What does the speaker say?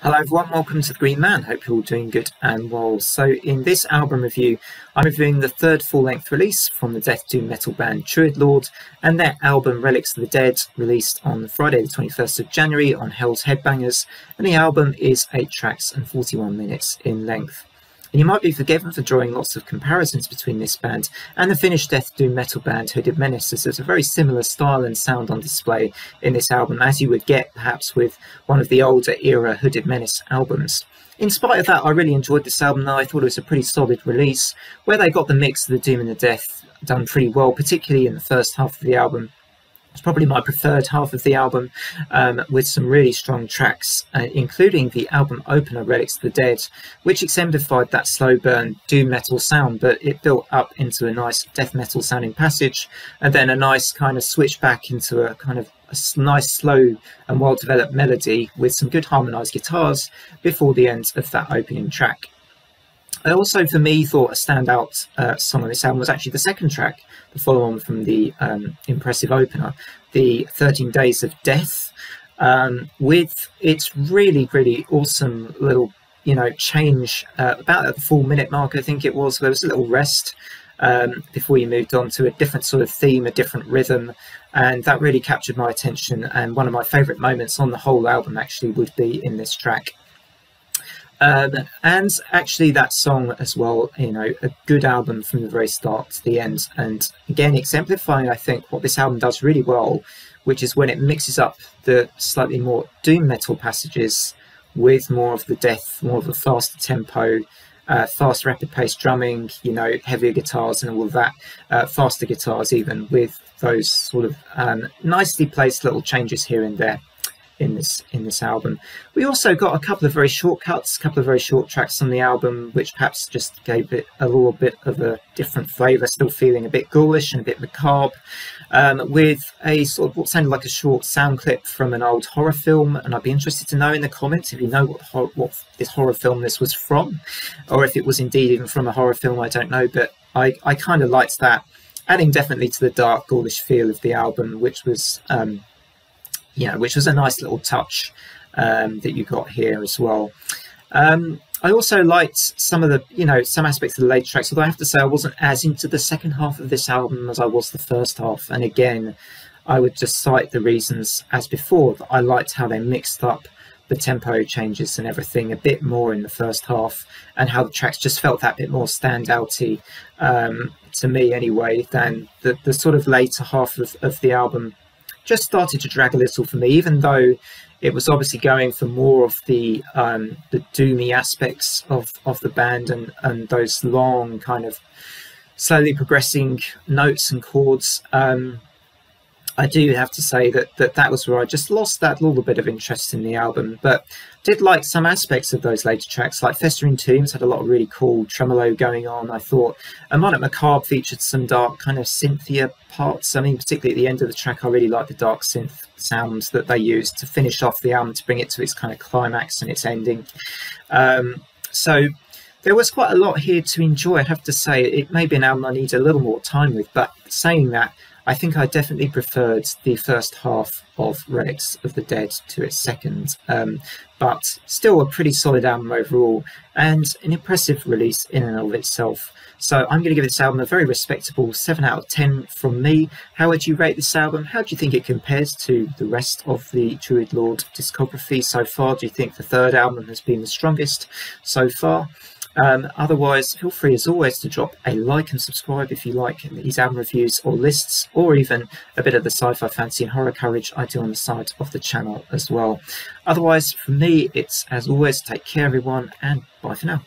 Hello everyone, welcome to The Green Man. Hope you're all doing good and well. So in this album review, I'm reviewing the third full-length release from the death doom metal band Druid Lord and their album Relics of the Dead, released on Friday the 21st of January on Hell's Headbangers, and the album is 8 tracks and 41 minutes in length. And you might be forgiven for drawing lots of comparisons between this band and the Finnish death doom metal band Hooded Menace, as there's a very similar style and sound on display in this album, as you would get perhaps with one of the older era Hooded Menace albums. In spite of that, I really enjoyed this album though. I thought it was a pretty solid release, where they got the mix of the doom and the death done pretty well, particularly in the first half of the album. It's probably my preferred half of the album, with some really strong tracks, including the album opener Relics of the Dead, which exemplified that slow burn doom metal sound, but it built up into a nice death metal sounding passage, and then a nice kind of switch back into a kind of a nice slow and well developed melody with some good harmonized guitars before the end of that opening track. I also, for me, thought a standout song on this album was actually the second track, the follow-on from the impressive opener, the 13 Days of Death, with its really, really awesome little, change about at the 4-minute mark, I think it was. There was a little rest before you moved on to a different sort of theme, a different rhythm, and that really captured my attention. And one of my favourite moments on the whole album actually would be in this track. And actually that song as well, a good album from the very start to the end, and again exemplifying I think what this album does really well, which is when it mixes up the slightly more doom metal passages with more of the death, more of a faster tempo, fast rapid paced drumming, heavier guitars and all of that, faster guitars even, with those sort of nicely placed little changes here and there in this album. We also got a couple of very short cuts, a couple of very short tracks on the album, which perhaps just gave it a little bit of a different flavour, still feeling a bit ghoulish and a bit macabre, with a sort of what sounded like a short sound clip from an old horror film. And I'd be interested to know in the comments if you know what this horror film this was from, or if it was indeed even from a horror film. I don't know, but I kind of liked that, adding definitely to the dark ghoulish feel of the album, which was which was a nice little touch that you got here as well. I also liked some of the, some aspects of the later tracks, although I have to say I wasn't as into the second half of this album as I was the first half. And again, I would just cite the reasons as before, that I liked how they mixed up the tempo changes and everything a bit more in the first half, and how the tracks just felt that bit more standouty, to me anyway, than the sort of later half of the album. Just started to drag a little for me, even though it was obviously going for more of the doomy aspects of the band and those long kind of slowly progressing notes and chords. I do have to say that was where I just lost that little bit of interest in the album, but did like some aspects of those later tracks, like Festering Tombs had a lot of really cool tremolo going on, I thought. And Monarch Macabre featured some dark kind of synthia parts. I mean, particularly at the end of the track, I really like the dark synth sounds that they used to finish off the album, to bring it to its kind of climax and its ending. So there was quite a lot here to enjoy. I'd have to say it may be an album I need a little more time with, but saying that, I think I definitely preferred the first half of Relics of the Dead to its second, but still a pretty solid album overall, and an impressive release in and of itself. So I'm going to give this album a very respectable 7 out of 10 from me. How would you rate this album? How do you think it compares to the rest of the Druid Lord discography so far? Do you think the third album has been the strongest so far? Otherwise, feel free as always to drop a like and subscribe if you like these album reviews or lists, or even a bit of the sci-fi, fantasy and horror coverage I do on the side of the channel as well. Otherwise, from me, it's as always, take care everyone, and bye for now.